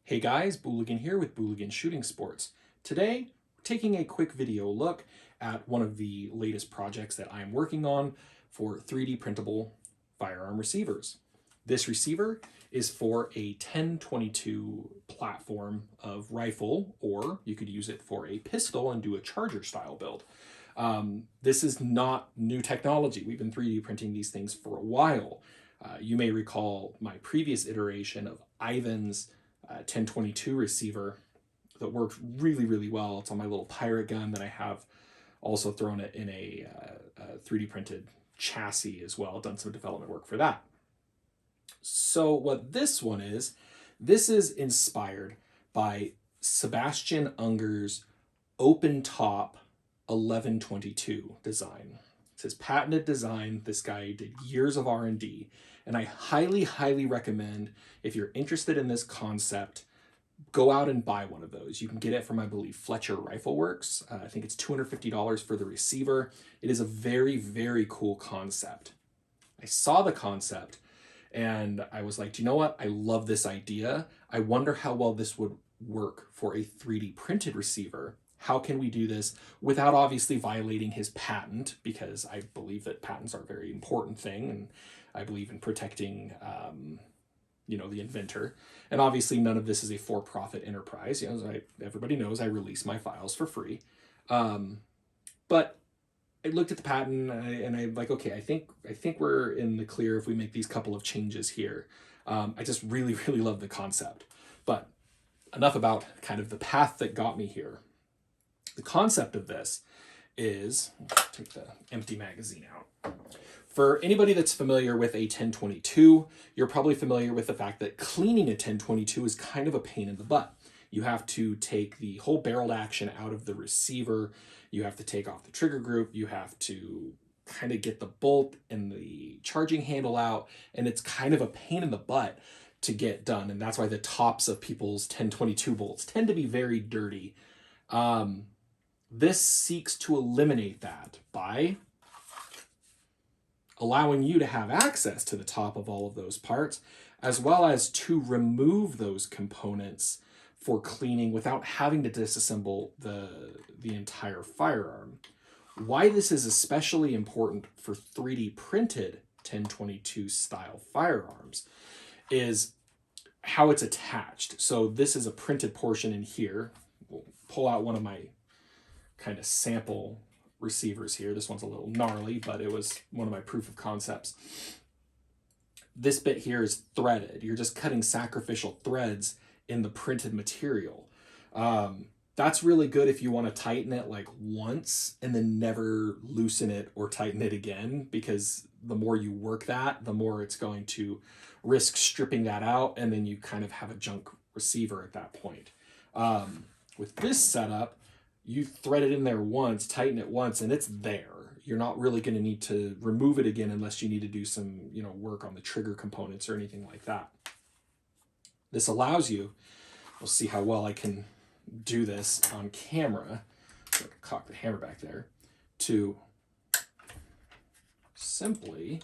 Hey guys, Booligan here with Booligan Shooting Sports. Today, we're taking a quick video look at one of the latest projects that I'm working on for 3D printable firearm receivers. This receiver is for a 10-22 platform of rifle, or you could use it for a pistol and do a charger style build. This is not new technology. We've been 3D printing these things for a while. You may recall my previous iteration of Ivan's 10-22 receiver that worked really, really well. It's on my little pirate gun that I have also thrown it in a 3D printed chassis as well, done some development work for that. So what this one is, this is inspired by Sebastian Unger's open top 1122 design. It's his patented design. This guy did years of R&D, and I highly, highly recommend, if you're interested in this concept, go out and buy one of those. You can get it from, I believe, Fletcher Rifle Works. I think it's $250 for the receiver. It is a very, very cool concept. I saw the concept and I was like, do you know what? I love this idea. I wonder how well this would work for a 3D printed receiver. How can we do this without obviously violating his patent? Because I believe that patents are a very important thing, and I believe in protecting the inventor. And obviously none of this is a for-profit enterprise. Everybody knows I release my files for free. But I looked at the patent and I'm like, okay, I think we're in the clear if we make these couple of changes here. I just really, really love the concept. But enough about kind of the path that got me here. The concept of this is, take the empty magazine out. For anybody that's familiar with a 10-22, you're probably familiar with the fact that cleaning a 10-22 is kind of a pain in the butt. You have to take the whole barreled action out of the receiver. You have to take off the trigger group. You have to kind of get the bolt and the charging handle out. And it's kind of a pain in the butt to get done. And that's why the tops of people's 10-22 bolts tend to be very dirty. This seeks to eliminate that by allowing you to have access to the top of all of those parts, as well as to remove those components for cleaning without having to disassemble the entire firearm. Why this is especially important for 3D printed 10-22 style firearms is how it's attached. So this is a printed portion in here. We'll pull out one of my kind of sample receivers here. This one's a little gnarly, but it was one of my proof of concepts. This bit here is threaded. You're just cutting sacrificial threads in the printed material. That's really good if you want to tighten it like once and then never loosen it or tighten it again, because the more you work that, the more it's going to risk stripping that out, and then you kind of have a junk receiver at that point. With this setup, you thread it in there once, tighten it once, and it's there. You're not really going to need to remove it again unless you need to do some, work on the trigger components or anything like that. This allows you, we'll see how well I can do this on camera. So I can cock the hammer back there, to simply,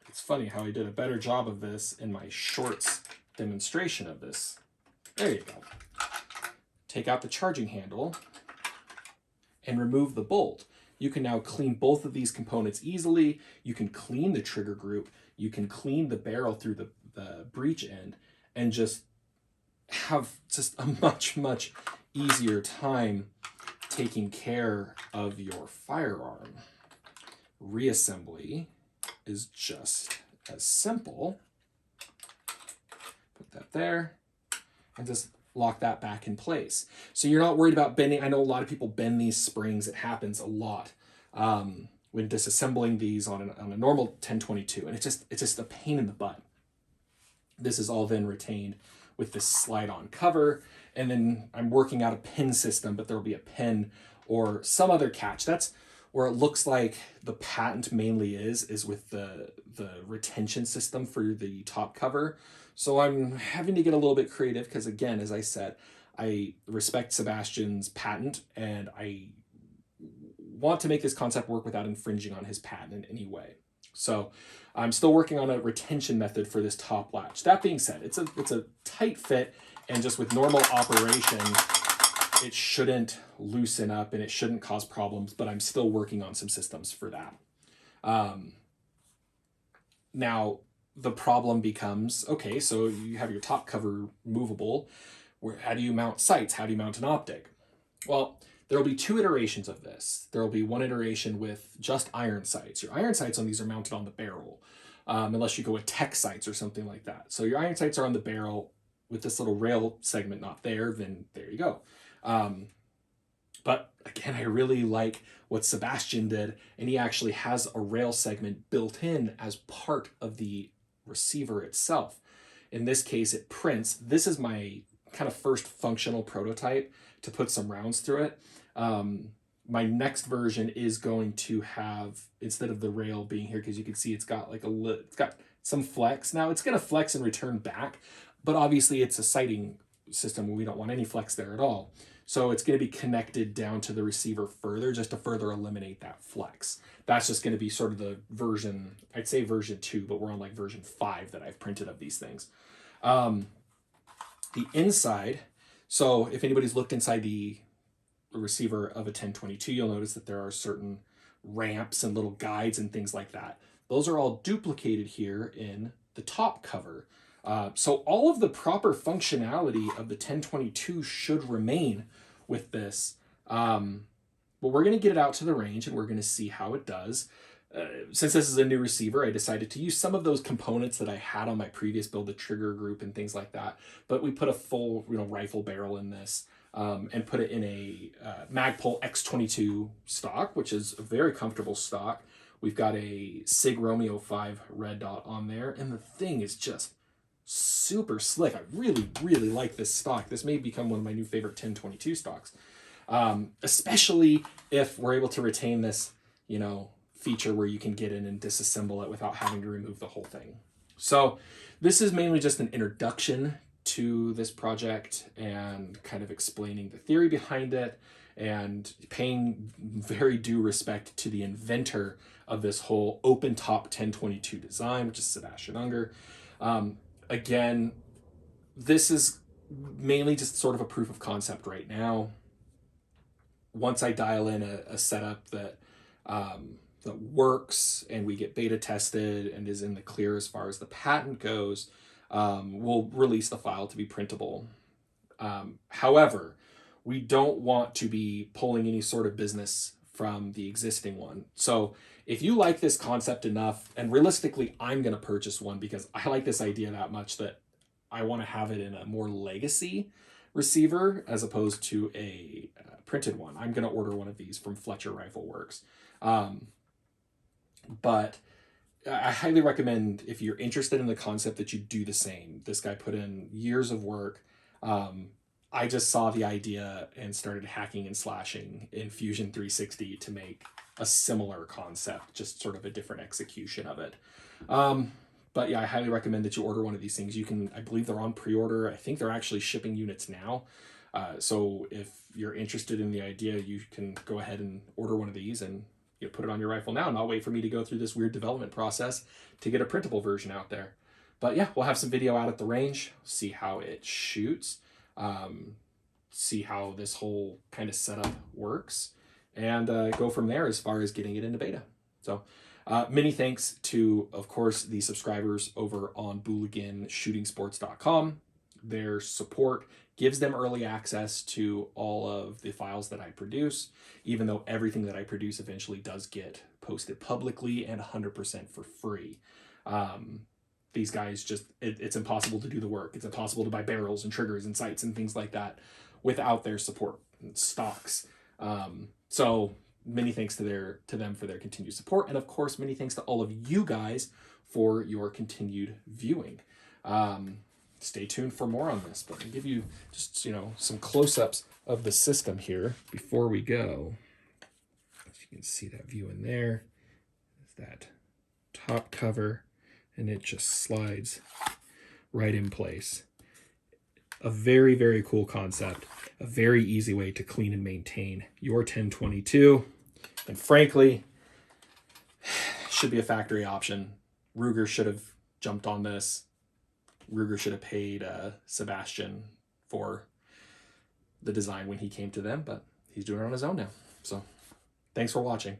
it's funny how I did a better job of this in my shorts demonstration of this. There you go. Take out the charging handle and remove the bolt. You can now clean both of these components easily. You can clean the trigger group. You can clean the barrel through the breech end, and just have just a much, much easier time taking care of your firearm. Reassembly is just as simple. Put that there. And just lock that back in place. So you're not worried about bending. I know a lot of people bend these springs. It happens a lot when disassembling these on a normal 10-22, and it's just a pain in the butt. This is all then retained with this slide-on cover, and then I'm working out a pin system, but there'll be a pin or some other catch. That's where it looks like the patent mainly is with the retention system for the top cover. So I'm having to get a little bit creative because, again, as I said, I respect Sebastian's patent, and I want to make this concept work without infringing on his patent in any way. So I'm still working on a retention method for this top latch. That being said, it's a tight fit, and just with normal operation, it shouldn't loosen up and it shouldn't cause problems, but I'm still working on some systems for that. Now, the problem becomes, okay, so you have your top cover movable. How do you mount sights? How do you mount an optic? Well, there will be two iterations of this. There will be one iteration with just iron sights. Your iron sights on these are mounted on the barrel, unless you go with tech sights or something like that. So your iron sights are on the barrel with this little rail segment not there, then there you go. But again, I really like what Sebastian did, and he actually has a rail segment built in as part of the receiver itself. In this case, it prints. This is my kind of first functional prototype to put some rounds through it. My next version is going to have, instead of the rail being here, because you can see it's got like it's got some flex. Now it's going to flex and return back, but obviously it's a sighting system where we don't want any flex there at all. So it's going to be connected down to the receiver further, just to further eliminate that flex. That's just going to be sort of the version, I'd say version 2, but we're on like version 5 that I've printed of these things. The inside, so if anybody's looked inside the receiver of a 1022, you'll notice that there are certain ramps and little guides and things like that. Those are all duplicated here in the top cover. So all of the proper functionality of the 1022 should remain with this. But we're going to get it out to the range and we're going to see how it does. Since this is a new receiver, I decided to use some of those components that I had on my previous build, the trigger group and things like that. But we put a full, rifle barrel in this, and put it in a Magpul X22 stock, which is a very comfortable stock. We've got a Sig Romeo 5 red dot on there, and the thing is just super slick. I really, really like this stock. This may become one of my new favorite 1022 stocks, especially if we're able to retain this, feature where you can get in and disassemble it without having to remove the whole thing. So this is mainly just an introduction to this project and kind of explaining the theory behind it and paying very due respect to the inventor of this whole open top 1022 design, which is Sebastian Unger. Again, this is mainly just sort of a proof of concept right now. Once I dial in a setup that works and we get beta tested and is in the clear as far as the patent goes, we'll release the file to be printable. However, we don't want to be pulling any sort of business from the existing one. So if you like this concept enough, and realistically, I'm going to purchase one because I like this idea that much that I want to have it in a more legacy receiver as opposed to a printed one. I'm going to order one of these from Fletcher Rifle Works. But I highly recommend, if you're interested in the concept, that you do the same. This guy put in years of work. I just saw the idea and started hacking and slashing in Fusion 360 to make a similar concept, just sort of a different execution of it. But yeah, I highly recommend that you order one of these things. You can, I believe they're on pre-order. I think they're actually shipping units now. So if you're interested in the idea, you can go ahead and order one of these and put it on your rifle now, and I'll wait for me to go through this weird development process to get a printable version out there. But yeah, we'll have some video out at the range, see how it shoots, see how this whole kind of setup works, and go from there as far as getting it into beta. So many thanks to, of course, the subscribers over on BooliganShootingSports.com. Their support gives them early access to all of the files that I produce, even though everything that I produce eventually does get posted publicly and 100% for free. These guys just, it's impossible to do the work. It's impossible to buy barrels and triggers and sights and things like that without their support and stocks. So many thanks to them for their continued support. And of course, many thanks to all of you guys for your continued viewing. Stay tuned for more on this, but I'll give you just, some close-ups of the system here before we go. As you can see that view in there, that top cover, and it just slides right in place. A very, very cool concept, a very easy way to clean and maintain your 1022. And frankly, should be a factory option. Ruger should have jumped on this. Ruger should have paid Sebastian for the design when he came to them, but he's doing it on his own now. So thanks for watching.